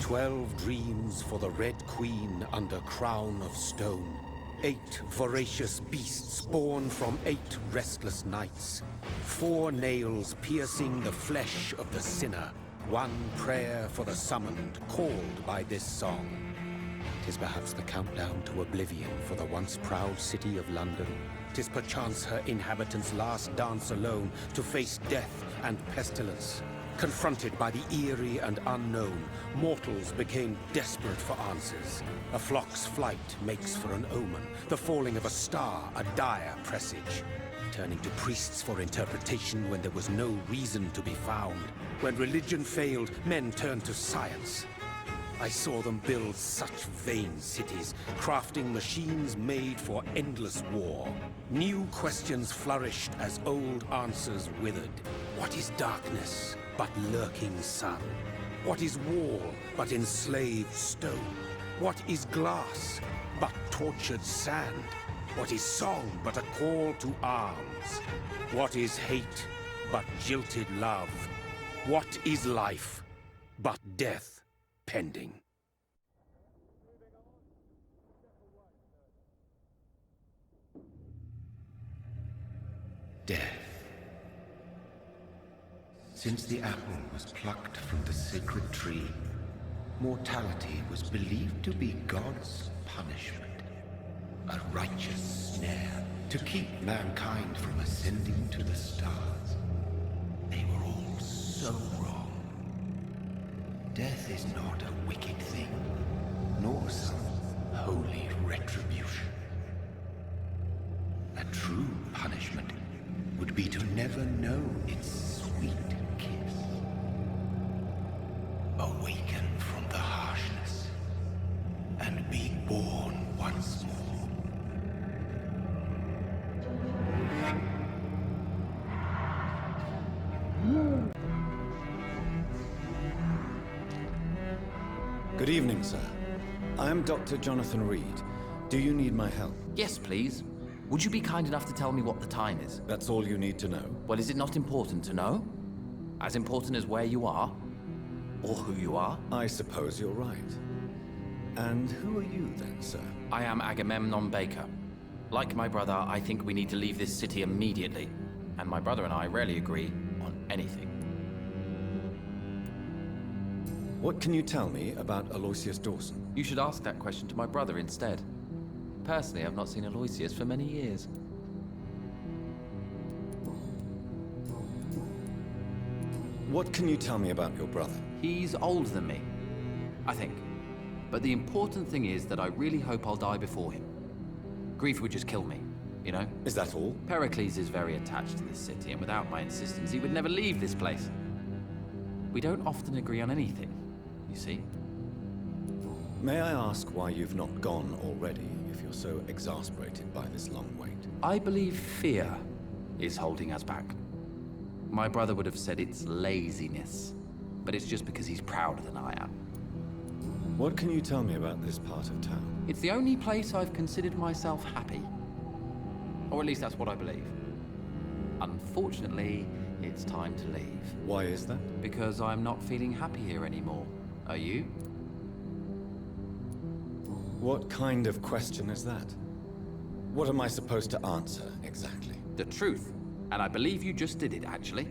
12 dreams for the Red Queen under crown of stone. 8 voracious beasts born from 8 restless nights. 4 nails piercing the flesh of the sinner. 1 prayer for the summoned, called by this song. 'Tis perhaps the countdown to oblivion for the once proud city of London. 'Tis perchance her inhabitants' last dance alone to face death and pestilence. Confronted by the eerie and unknown, mortals became desperate for answers. A flock's flight makes for an omen, the falling of a star a dire presage. Turning to priests for interpretation when there was no reason to be found. When religion failed, men turned to science. I saw them build such vain cities, crafting machines made for endless war. New questions flourished as old answers withered. What is darkness but lurking sun? What is wall but enslaved stone? What is glass but tortured sand? What is song but a call to arms? What is hate but jilted love? What is life but death pending? Death. Since the apple was plucked from the sacred tree, mortality was believed to be God's punishment. A righteous snare to keep mankind from ascending to the stars. They were all so wrong. Death is not a wicked thing, nor some holy retribution. A true punishment would be to never know its sweet kiss. Awaken from the harshness and be born once more. Good evening, sir. I am Dr. Jonathan Reed. Do you need my help? Yes, please. Would you be kind enough to tell me what the time is? That's all you need to know. Well, is it not important to know? As important as where you are? Or who you are? I suppose you're right. And who are you then, sir? I am Agamemnon Baker. Like my brother, I think we need to leave this city immediately. And my brother and I rarely agree on anything. What can you tell me about Aloysius Dawson? You should ask that question to my brother instead. Personally, I've not seen Aloysius for many years. What can you tell me about your brother? He's older than me, I think. But the important thing is that I really hope I'll die before him. Grief would just kill me, you know? Is that all? Pericles is very attached to this city, and without my insistence, he would never leave this place. We don't often agree on anything, you see? May I ask why you've not gone already, if you're so exasperated by this long wait? I believe fear is holding us back. My brother would have said it's laziness, but it's just because he's prouder than I am. What can you tell me about this part of town? It's the only place I've considered myself happy. Or at least that's what I believe. Unfortunately, it's time to leave. Why is that? Because I'm not feeling happy here anymore. Are you? What kind of question is that? What am I supposed to answer, exactly? The truth. And I believe you just did it, actually.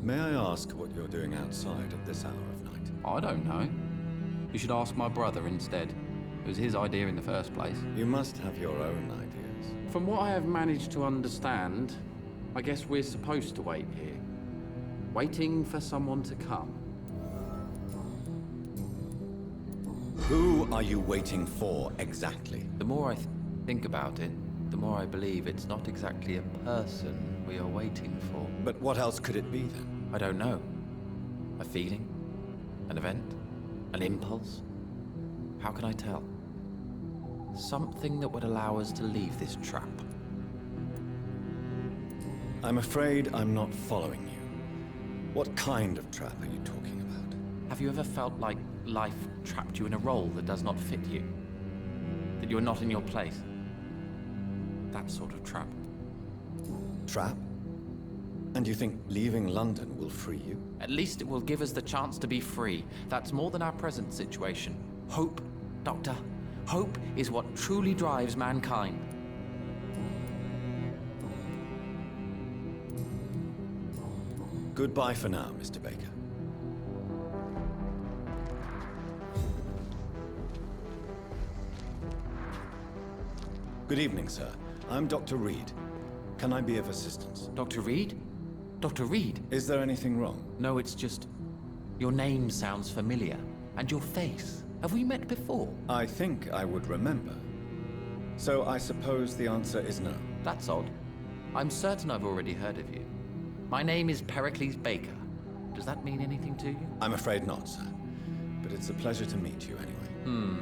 May I ask what you're doing outside at this hour of night? I don't know. You should ask my brother instead. It was his idea in the first place. You must have your own ideas. From what I have managed to understand, I guess we're supposed to wait here. Waiting for someone to come. Who are you waiting for, exactly? The more I think about it, the more I believe it's not exactly a person we are waiting for. But what else could it be, then? I don't know. A feeling? An event? An impulse? How can I tell? Something that would allow us to leave this trap. I'm afraid I'm not following you. What kind of trap are you talking about? Have you ever felt like life trapped you in a role that does not fit you? That you're not in your place? That sort of trap. Trap? And you think leaving London will free you? At least it will give us the chance to be free. That's more than our present situation. Hope, Doctor. Hope is what truly drives mankind. Goodbye for now, Mr. Baker. Good evening, sir. I'm Dr. Reed. Can I be of assistance? Dr. Reed? Dr. Reed? Is there anything wrong? No, it's just... your name sounds familiar. And your face. Have we met before? I think I would remember. So I suppose the answer is no. That's odd. I'm certain I've already heard of you. My name is Pericles Baker. Does that mean anything to you? I'm afraid not, sir. But it's a pleasure to meet you anyway.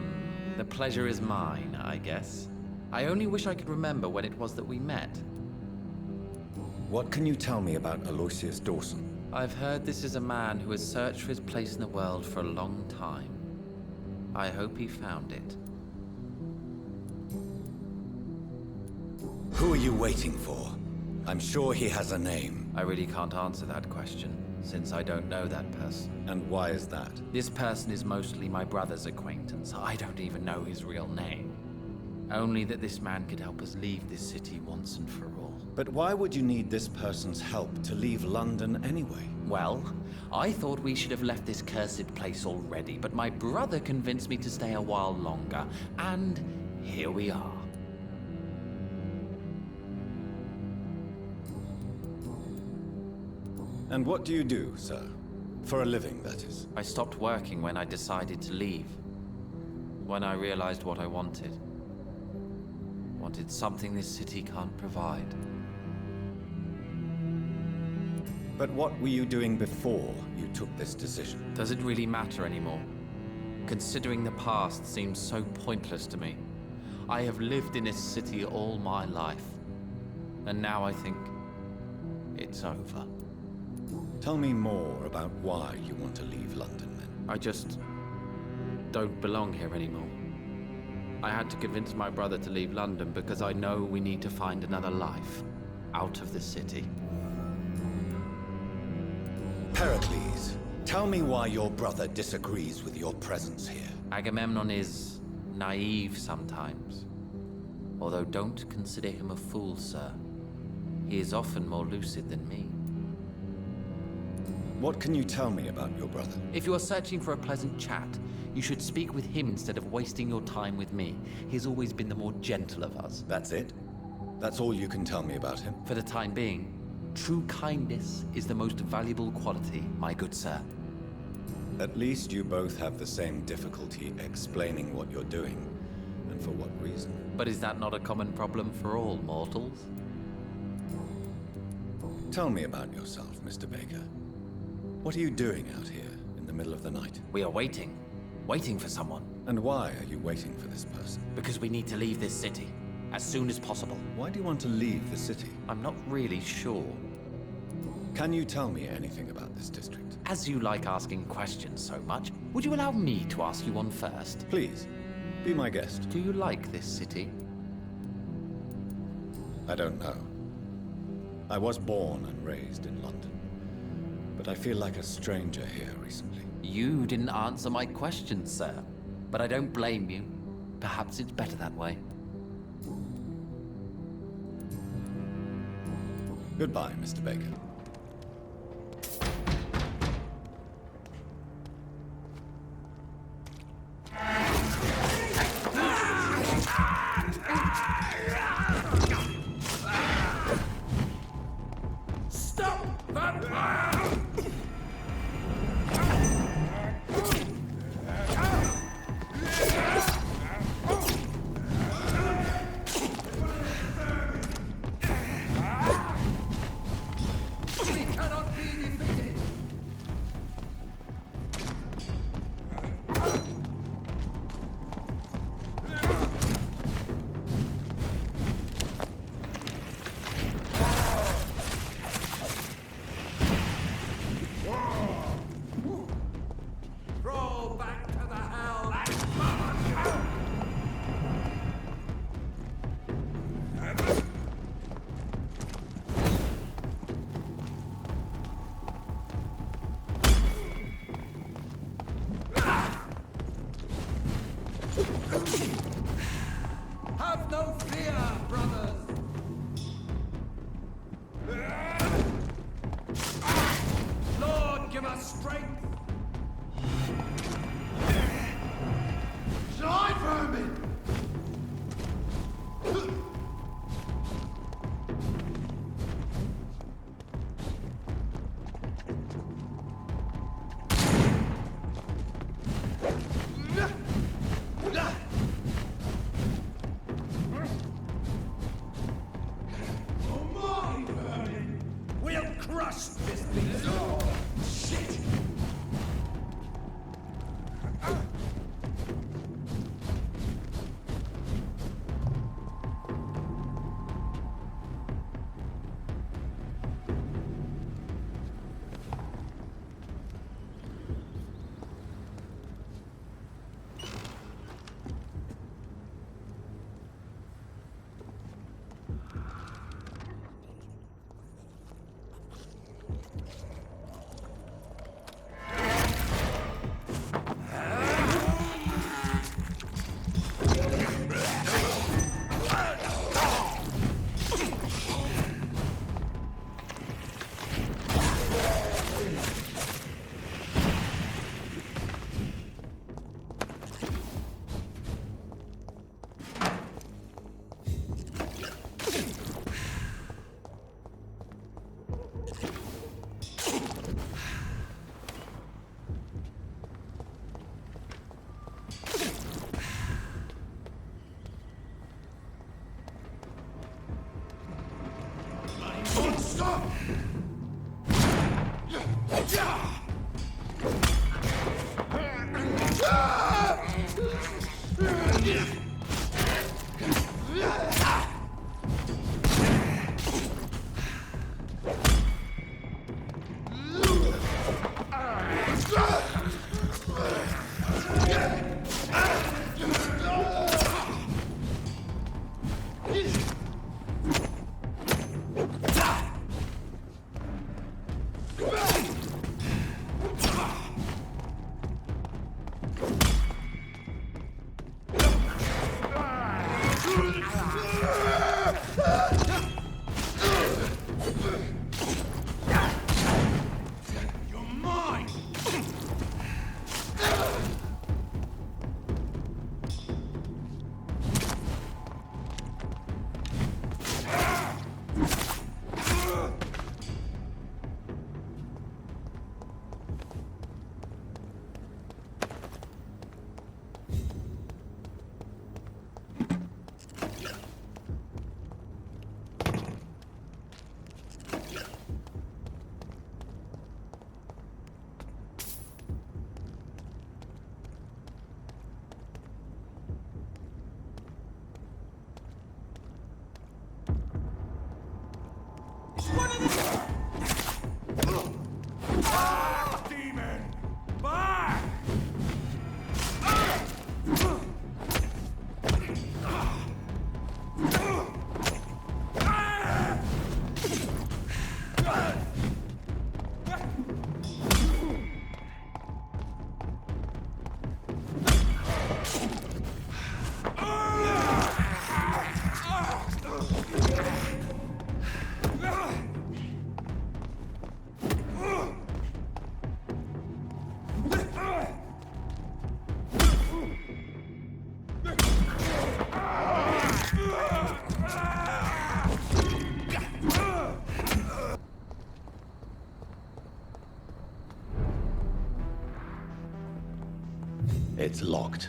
The pleasure is mine, I guess. I only wish I could remember when it was that we met. What can you tell me about Aloysius Dawson? I've heard this is a man who has searched for his place in the world for a long time. I hope he found it. Who are you waiting for? I'm sure he has a name. I really can't answer that question, since I don't know that person. And why is that? This person is mostly my brother's acquaintance. I don't even know his real name. Only that this man could help us leave this city once and for all. But why would you need this person's help to leave London anyway? Well, I thought we should have left this cursed place already, but my brother convinced me to stay a while longer, and here we are. And what do you do, sir? For a living, that is. I stopped working when I decided to leave. When I realized what I wanted. Wanted something this city can't provide. But what were you doing before you took this decision? Does it really matter anymore? Considering the past seems so pointless to me. I have lived in this city all my life. And now I think it's over. Tell me more about why you want to leave London, then. I just don't belong here anymore. I had to convince my brother to leave London because I know we need to find another life out of the city. Pericles, tell me why your brother disagrees with your presence here. Agamemnon is naive sometimes. Although don't consider him a fool, sir. He is often more lucid than me. What can you tell me about your brother? If you are searching for a pleasant chat, you should speak with him instead of wasting your time with me. He's always been the more gentle of us. That's it? That's all you can tell me about him? For the time being, true kindness is the most valuable quality, my good sir. At least you both have the same difficulty explaining what you're doing, and for what reason. But is that not a common problem for all mortals? Tell me about yourself, Mr. Baker. What are you doing out here in the middle of the night? We are waiting. Waiting for someone. And why are you waiting for this person? Because we need to leave this city. As soon as possible. Why do you want to leave the city? I'm not really sure. Can you tell me anything about this district? As you like asking questions so much, would you allow me to ask you one first? Please, be my guest. Do you like this city? I don't know. I was born and raised in London. But I feel like a stranger here recently. You didn't answer my question, sir. But I don't blame you. Perhaps it's better that way. Goodbye, Mr. Baker. Stop, Vampyr! Have no fear, brothers! Lord, give us strength! Die, vermin! We'll crush this beast! Shit! Stop! You're mine! Demon! Back! It's locked.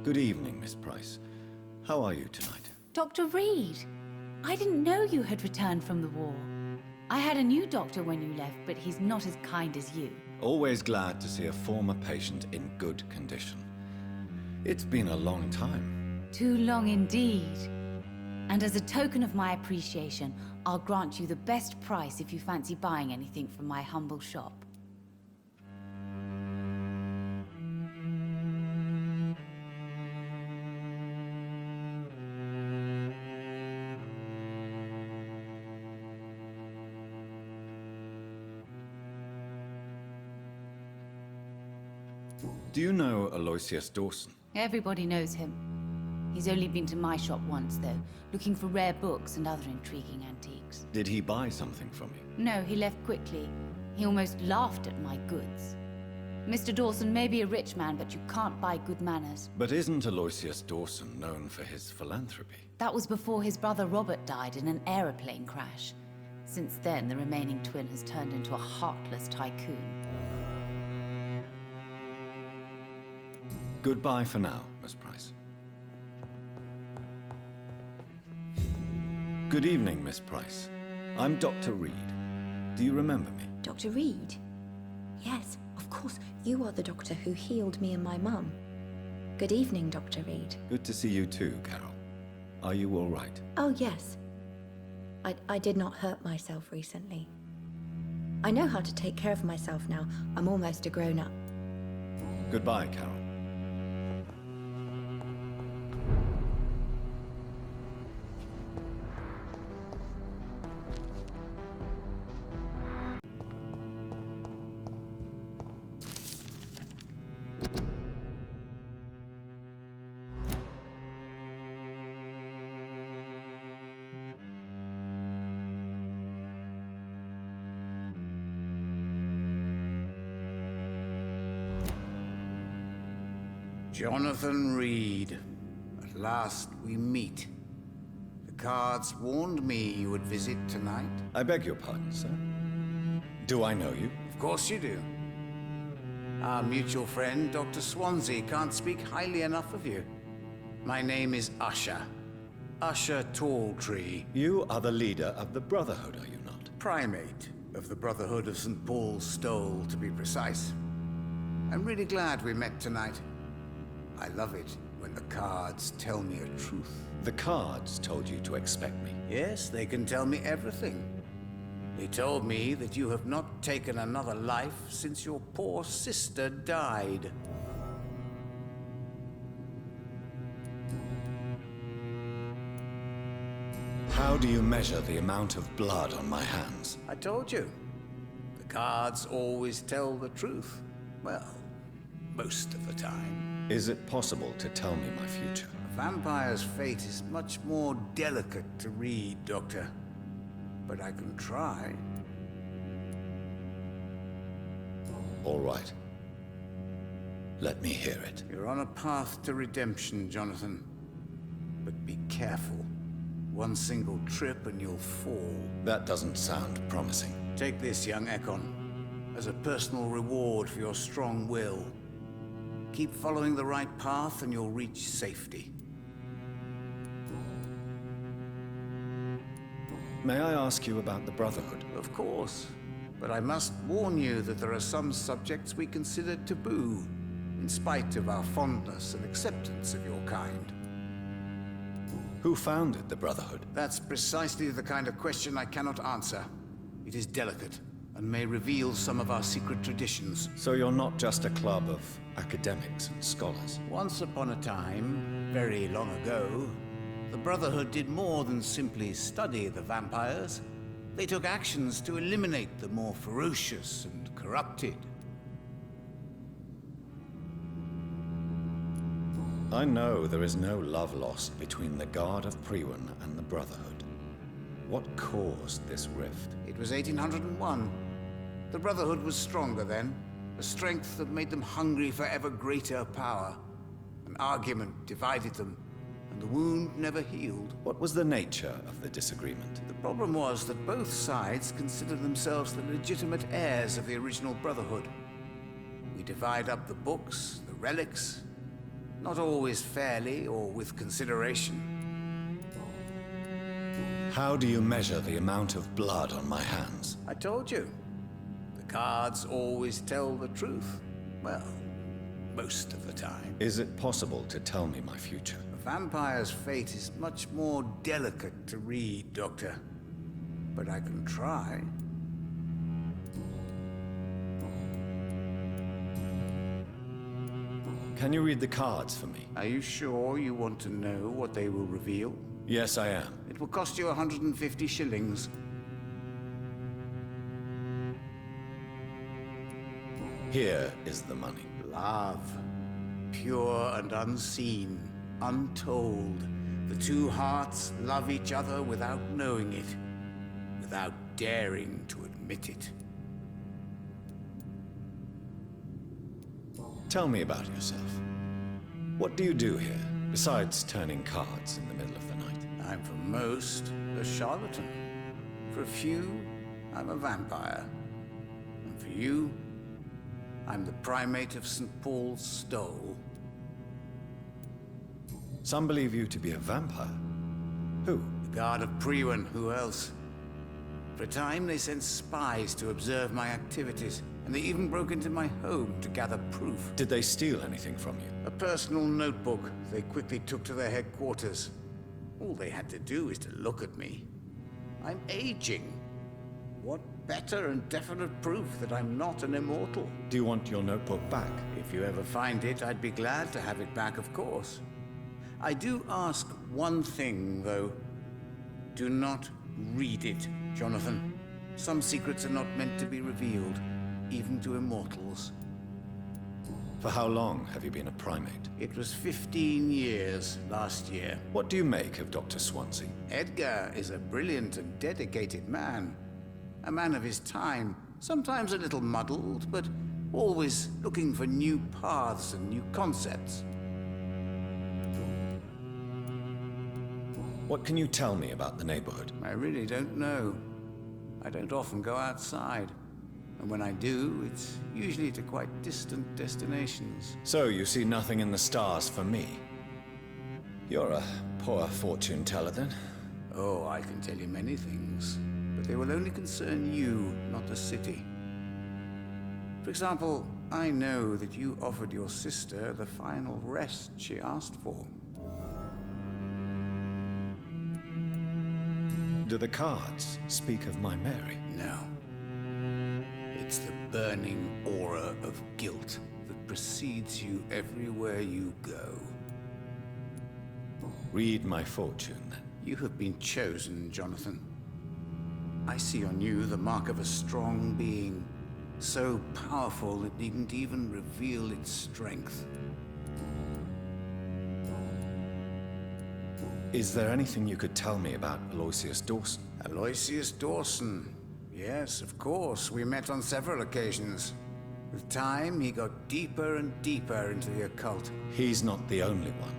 Good evening, Miss Price. How are you tonight? Dr. Reed, I didn't know you had returned from the war. I had a new doctor when you left, but he's not as kind as you. Always glad to see a former patient in good condition. It's been a long time. Too long indeed. And as a token of my appreciation, I'll grant you the best price if you fancy buying anything from my humble shop. Do you know Aloysius Dawson? Everybody knows him. He's only been to my shop once, though, looking for rare books and other intriguing antiques. Did he buy something from you? No, he left quickly. He almost laughed at my goods. Mr. Dawson may be a rich man, but you can't buy good manners. But isn't Aloysius Dawson known for his philanthropy? That was before his brother Robert died in an aeroplane crash. Since then, the remaining twin has turned into a heartless tycoon. Goodbye for now, Miss Price. Good evening, Miss Price. I'm Dr. Reed. Do you remember me? Dr. Reed? Yes, of course. You are the doctor who healed me and my mum. Good evening, Dr. Reed. Good to see you too, Carol. Are you all right? Oh, yes. I did not hurt myself recently. I know how to take care of myself now. I'm almost a grown-up. Goodbye, Carol. Jonathan Reed. At last we meet. The cards warned me you would visit tonight. I beg your pardon, sir. Do I know you? Of course you do. Our mutual friend, Dr. Swansea, can't speak highly enough of you. My name is Usher. Usher Talltree. You are the leader of the Brotherhood, are you not? Primate of the Brotherhood of St. Paul's Stole, to be precise. I'm really glad we met tonight. I love it when the cards tell me a truth. The cards told you to expect me. Yes, they can tell me everything. They told me that you have not taken another life since your poor sister died. How do you measure the amount of blood on my hands? I told you. The cards always tell the truth. Well, most of the time. Is it possible to tell me my future? A vampire's fate is much more delicate to read, Doctor. But I can try. All right. Let me hear it. You're on a path to redemption, Jonathan. But be careful. One single trip and you'll fall. That doesn't sound promising. Take this, young Ekon, as a personal reward for your strong will. Keep following the right path and you'll reach safety. May I ask you about the Brotherhood? Of course. But I must warn you that there are some subjects we consider taboo, in spite of our fondness and acceptance of your kind. Who founded the Brotherhood? That's precisely the kind of question I cannot answer. It is delicate, and may reveal some of our secret traditions. So you're not just a club of academics and scholars? Once upon a time, very long ago, the Brotherhood did more than simply study the vampires. They took actions to eliminate the more ferocious and corrupted. I know there is no love lost between the Guard of Priwen and the Brotherhood. What caused this rift? It was 1801. The Brotherhood was stronger then, a strength that made them hungry for ever greater power. An argument divided them, and the wound never healed. What was the nature of the disagreement? The problem was that both sides considered themselves the legitimate heirs of the original Brotherhood. We divide up the books, the relics, not always fairly or with consideration. How do you measure the amount of blood on my hands? I told you. The cards always tell the truth. Well, most of the time. Is it possible to tell me my future? A vampire's fate is much more delicate to read, Doctor. But I can try. Can you read the cards for me? Are you sure you want to know what they will reveal? Yes, I am. It will cost you 150 shillings. Here is the money. Love. Pure and unseen, untold. The two hearts love each other without knowing it, without daring to admit it. Tell me about yourself. What do you do here, besides turning cards in the middle of the night? I'm for most a charlatan. For a few, I'm a vampire. And for you, I'm the primate of St. Paul's Stole. Some believe you to be a vampire. Who? The Guard of Priwen, who else? For a time, they sent spies to observe my activities, and they even broke into my home to gather proof. Did they steal anything from you? A personal notebook they quickly took to their headquarters. All they had to do is to look at me. I'm aging. What better and definite proof that I'm not an immortal? Do you want your notebook back? If you ever find it, I'd be glad to have it back, of course. I do ask one thing, though. Do not read it, Jonathan. Some secrets are not meant to be revealed, even to immortals. For how long have you been a primate? It was 15 years last year. What do you make of Dr. Swansea? Edgar is a brilliant and dedicated man. A man of his time, sometimes a little muddled, but always looking for new paths and new concepts. What can you tell me about the neighborhood? I really don't know. I don't often go outside. And when I do, it's usually to quite distant destinations. So you see nothing in the stars for me? You're a poor fortune teller, then? Oh, I can tell you many things, but they will only concern you, not the city. For example, I know that you offered your sister the final rest she asked for. Do the cards speak of my Mary? No. It's the burning aura of guilt that precedes you everywhere you go. Read my fortune, then. You have been chosen, Jonathan. I see on you the mark of a strong being, so powerful it needn't even reveal its strength. Is there anything you could tell me about Aloysius Dawson? Aloysius Dawson. Yes, of course. We met on several occasions. With time, he got deeper and deeper into the occult. He's not the only one.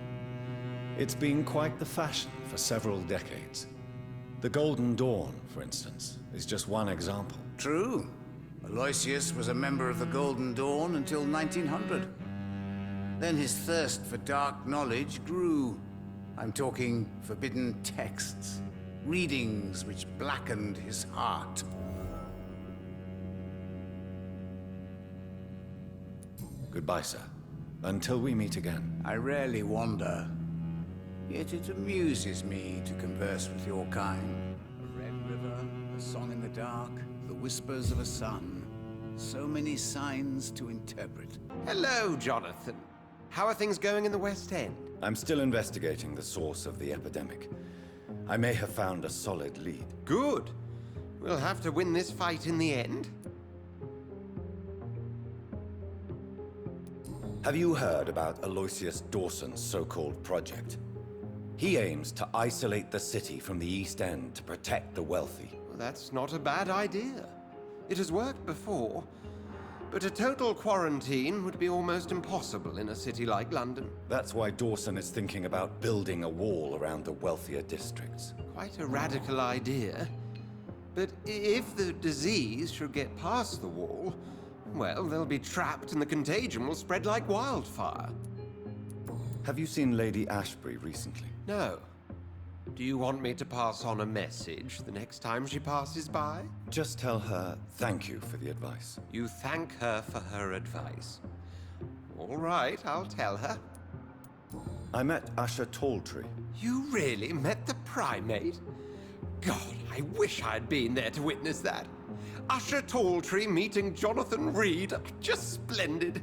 It's been quite the fashion for several decades. The Golden Dawn, for instance, is just one example. True. Aloysius was a member of the Golden Dawn until 1900. Then his thirst for dark knowledge grew. I'm talking forbidden texts, readings which blackened his heart. Goodbye, sir. Until we meet again. I rarely wander, yet it amuses me to converse with your kind. A red river, a song in the dark, the whispers of a sun. So many signs to interpret. Hello, Jonathan. How are things going in the West End? I'm still investigating the source of the epidemic. I may have found a solid lead. Good. We'll have to win this fight in the end. Have you heard about Aloysius Dawson's so-called project? He aims to isolate the city from the East End to protect the wealthy. Well, that's not a bad idea. It has worked before, but a total quarantine would be almost impossible in a city like London. That's why Dawson is thinking about building a wall around the wealthier districts. Quite a radical idea. But if the disease should get past the wall, well, they'll be trapped and the contagion will spread like wildfire. Have you seen Lady Ashbury recently? No. Do you want me to pass on a message the next time she passes by? Just tell her thank you for the advice. You thank her for her advice. All right, I'll tell her. I met Usher Talltree. You really met the primate? God, I wish I'd been there to witness that. Usher Talltree meeting Jonathan Reed. Just splendid.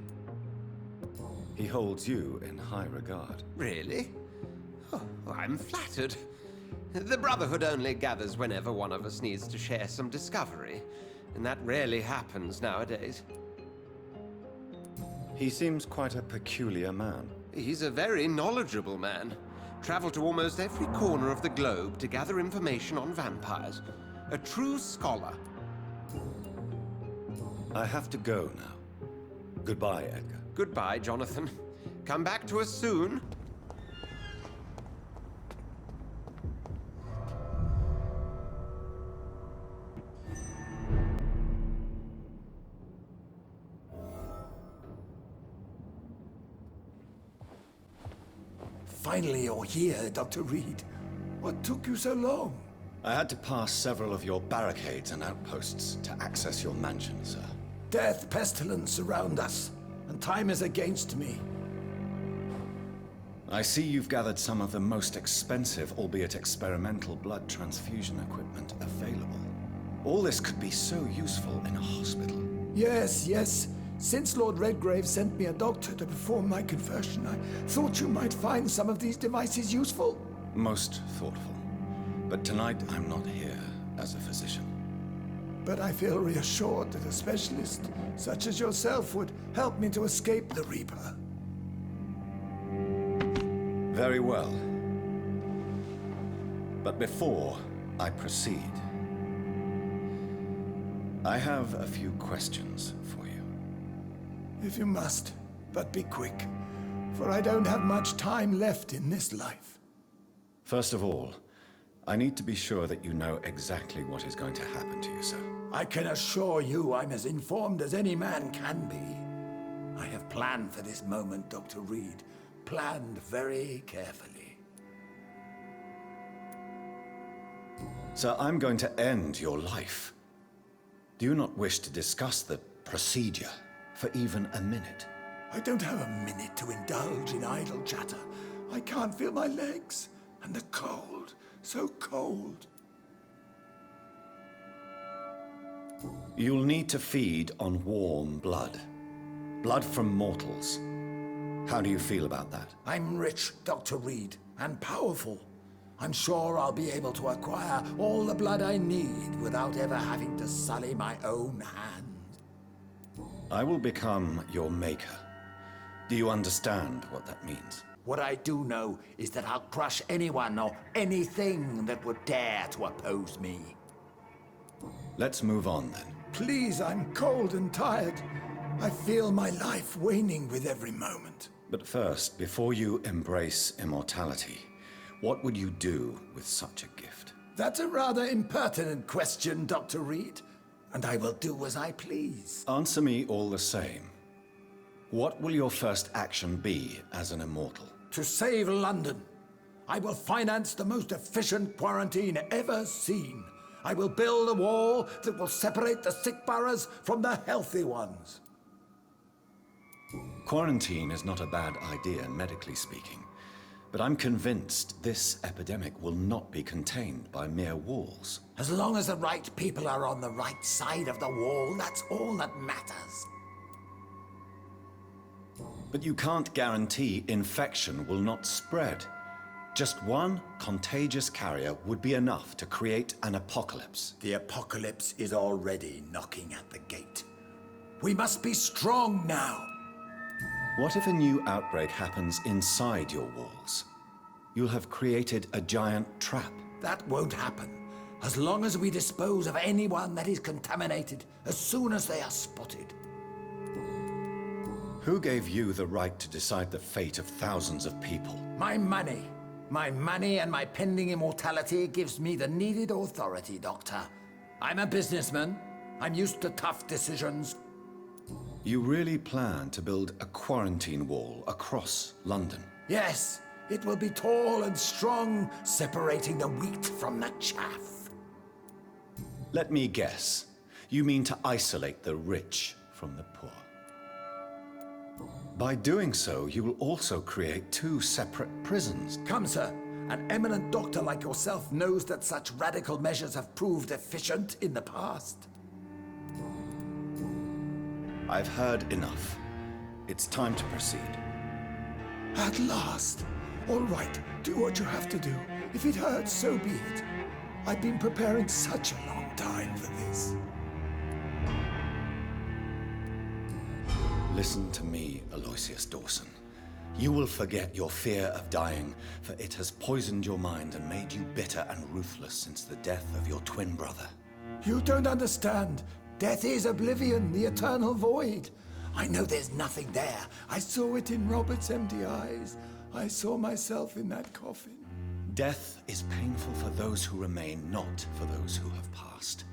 He holds you in high regard. Really? Oh, I'm flattered. The Brotherhood only gathers whenever one of us needs to share some discovery, and that rarely happens nowadays. He seems quite a peculiar man. He's a very knowledgeable man. Traveled to almost every corner of the globe to gather information on vampires. A true scholar. I have to go now. Goodbye, Edgar. Goodbye, Jonathan. Come back to us soon. Finally, you're here, Dr. Reed. What took you so long? I had to pass several of your barricades and outposts to access your mansion, sir. Death, pestilence surround us, and time is against me. I see you've gathered some of the most expensive, albeit experimental, blood transfusion equipment available. All this could be so useful in a hospital. Yes, yes. Since Lord Redgrave sent me a doctor to perform my conversion, I thought you might find some of these devices useful. Most thoughtful. But tonight I'm not here as a physician. But I feel reassured that a specialist such as yourself would help me to escape the Reaper. Very well. But before I proceed, I have a few questions for you. If you must, but be quick, for I don't have much time left in this life. First of all, I need to be sure that you know exactly what is going to happen to you, sir. I can assure you I'm as informed as any man can be. I have planned for this moment, Dr. Reed. Planned very carefully. Sir, I'm going to end your life. Do you not wish to discuss the procedure for even a minute? I don't have a minute to indulge in idle chatter. I can't feel my legs. And the cold. So cold. You'll need to feed on warm blood. Blood from mortals. How do you feel about that? I'm rich, Dr. Reed, and powerful. I'm sure I'll be able to acquire all the blood I need without ever having to sully my own hands. I will become your maker. Do you understand what that means? What I do know is that I'll crush anyone or anything that would dare to oppose me. Let's move on then. Please, I'm cold and tired. I feel my life waning with every moment. But first, before you embrace immortality, what would you do with such a gift? That's a rather impertinent question, Dr. Reed. And I will do as I please. Answer me all the same. What will your first action be as an immortal? To save London. I will finance the most efficient quarantine ever seen. I will build a wall that will separate the sick boroughs from the healthy ones. Quarantine is not a bad idea, medically speaking. But I'm convinced this epidemic will not be contained by mere walls. As long as the right people are on the right side of the wall, that's all that matters. But you can't guarantee infection will not spread. Just one contagious carrier would be enough to create an apocalypse. The apocalypse is already knocking at the gate. We must be strong now. What if a new outbreak happens inside your walls? You'll have created a giant trap. That won't happen. As long as we dispose of anyone that is contaminated as soon as they are spotted. Who gave you the right to decide the fate of thousands of people? My money. My money and my pending immortality gives me the needed authority, Doctor. I'm a businessman. I'm used to tough decisions. You really plan to build a quarantine wall across London? Yes, it will be tall and strong, separating the wheat from the chaff. Let me guess. You mean to isolate the rich from the poor. By doing so, you will also create two separate prisons. Come, sir. An eminent doctor like yourself knows that such radical measures have proved efficient in the past. I've heard enough. It's time to proceed. At last. All right, do what you have to do. If it hurts, so be it. I've been preparing such a long time for this. Listen to me, Aloysius Dawson. You will forget your fear of dying, for it has poisoned your mind and made you bitter and ruthless since the death of your twin brother. You don't understand. Death is oblivion, the eternal void. I know there's nothing there. I saw it in Robert's empty eyes. I saw myself in that coffin. Death is painful for those who remain, not for those who have passed.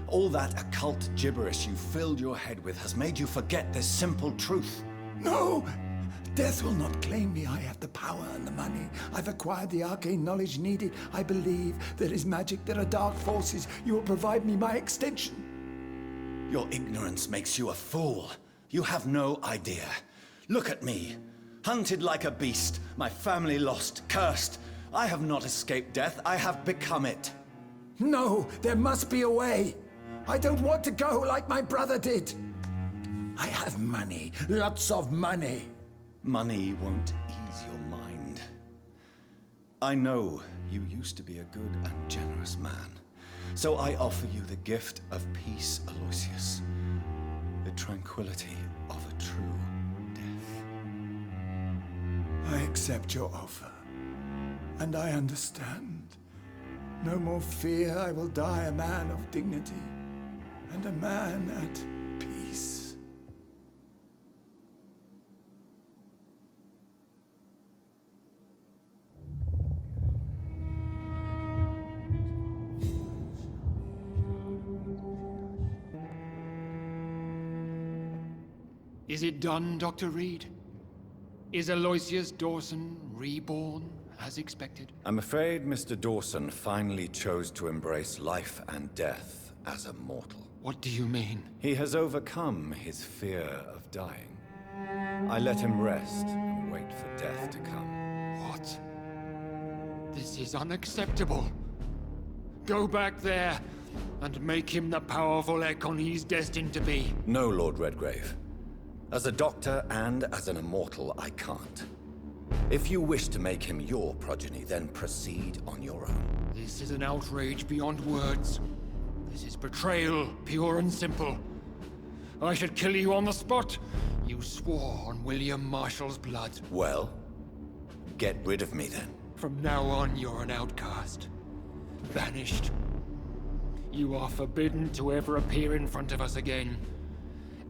All that occult gibberish you filled your head with has made you forget this simple truth. No! Death will not claim me. I have the power and the money. I've acquired the arcane knowledge needed. I believe there is magic, there are dark forces. You will provide me my extension. Your ignorance makes you a fool. You have no idea. Look at me. Hunted like a beast, my family lost, cursed. I have not escaped death, I have become it. No, there must be a way. I don't want to go like my brother did. I have money, lots of money. Money won't ease your mind. I know you used to be a good and generous man. So I offer you the gift of peace, Aloysius. The tranquility of a true death. I accept your offer. And I understand. No more fear, I will die a man of dignity. And a man at peace. Is it done, Dr. Reed? Is Aloysius Dawson reborn, as expected? I'm afraid Mr. Dawson finally chose to embrace life and death as a mortal. What do you mean? He has overcome his fear of dying. I let him rest and wait for death to come. What? This is unacceptable. Go back there and make him the powerful Ekon he's destined to be. No, Lord Redgrave. As a doctor and as an immortal, I can't. If you wish to make him your progeny, then proceed on your own. This is an outrage beyond words. This is betrayal, pure and simple. I should kill you on the spot. You swore on William Marshall's blood. Well, get rid of me then. From now on, you're an outcast. Banished. You are forbidden to ever appear in front of us again.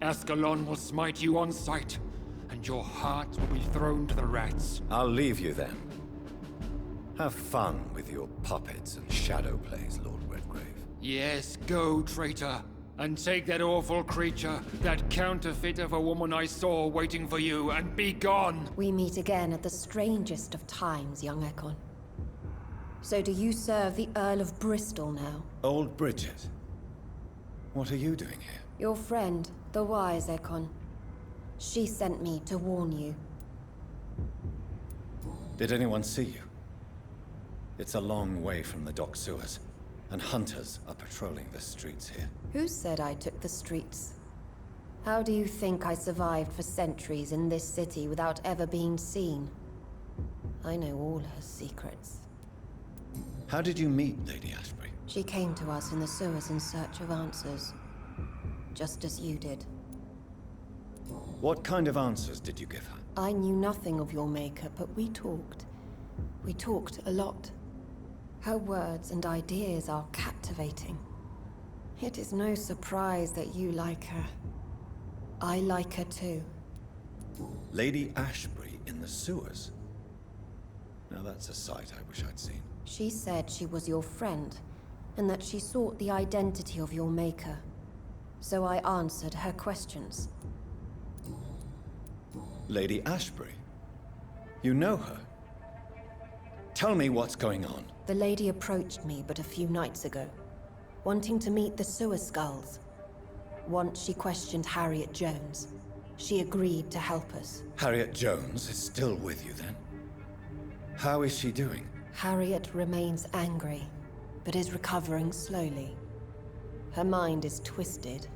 Ascalon will smite you on sight, and your heart will be thrown to the rats. I'll leave you then. Have fun with your puppets and shadow plays, Lord Redgrave. Yes, go, traitor, and take that awful creature, that counterfeit of a woman I saw waiting for you, and be gone! We meet again at the strangest of times, young Ekon. So do you serve the Earl of Bristol now? Old Bridget, what are you doing here? Your friend, the wise Ekon. She sent me to warn you. Did anyone see you? It's a long way from the dock sewers, and hunters are patrolling the streets here. Who said I took the streets? How do you think I survived for centuries in this city without ever being seen? I know all her secrets. How did you meet Lady Ashbury? She came to us in the sewers in search of answers. Just as you did. What kind of answers did you give her? I knew nothing of your maker, but we talked. We talked a lot. Her words and ideas are captivating. It is no surprise that you like her. I like her too. Lady Ashbury in the sewers? Now that's a sight I wish I'd seen. She said she was your friend, and that she sought the identity of your maker. So I answered her questions. Lady Ashbury? You know her? Tell me what's going on. The lady approached me but a few nights ago, wanting to meet the sewer skulls. Once she questioned Harriet Jones. She agreed to help us. Harriet Jones is still with you then? How is she doing? Harriet remains angry, but is recovering slowly. Her mind is twisted,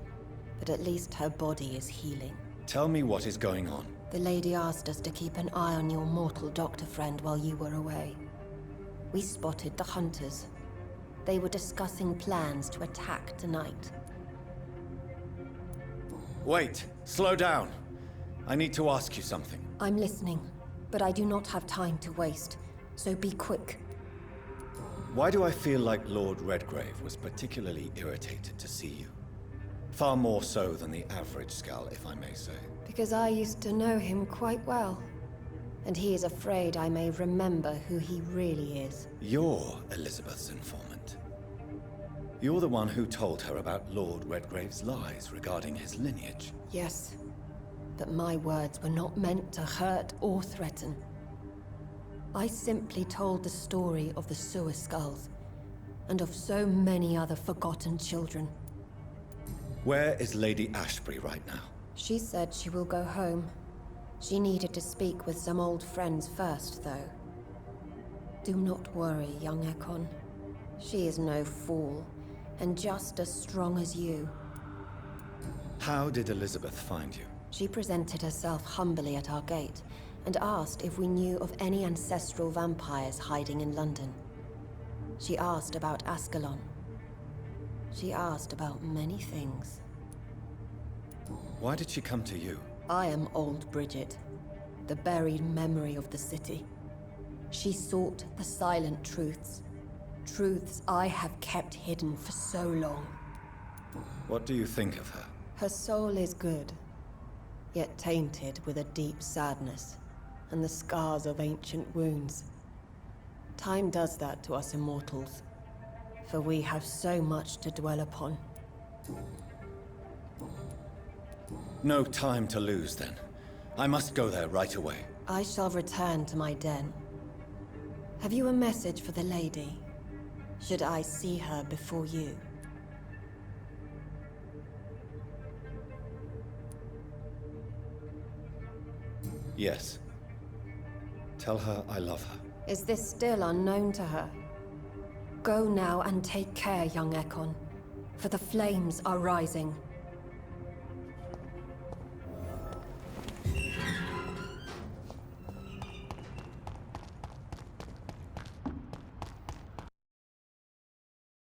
but at least her body is healing. Tell me what is going on. The lady asked us to keep an eye on your mortal doctor friend while you were away. We spotted the hunters. They were discussing plans to attack tonight. Wait, slow down. I need to ask you something. I'm listening, but I do not have time to waste, so be quick. Why do I feel like Lord Redgrave was particularly irritated to see you? Far more so than the average Skull, if I may say. Because I used to know him quite well. And he is afraid I may remember who he really is. You're Elizabeth's informant. You're the one who told her about Lord Redgrave's lies regarding his lineage. Yes, but my words were not meant to hurt or threaten. I simply told the story of the Sewer Skulls, and of so many other forgotten children. Where is Lady Ashbury right now? She said she will go home. She needed to speak with some old friends first, though. Do not worry, young Ekon. She is no fool, and just as strong as you. How did Elizabeth find you? She presented herself humbly at our gate, and asked if we knew of any ancestral vampires hiding in London. She asked about Ascalon. She asked about many things. Why did she come to you? I am old Bridget, the buried memory of the city. She sought the silent truths. Truths I have kept hidden for so long. What do you think of her? Her soul is good, yet tainted with a deep sadness and the scars of ancient wounds. Time does that to us immortals, for we have so much to dwell upon. No time to lose, then. I must go there right away. I shall return to my den. Have you a message for the lady? Should I see her before you? Yes. Tell her I love her. Is this still unknown to her? Go now and take care, young Ekon, for the flames are rising.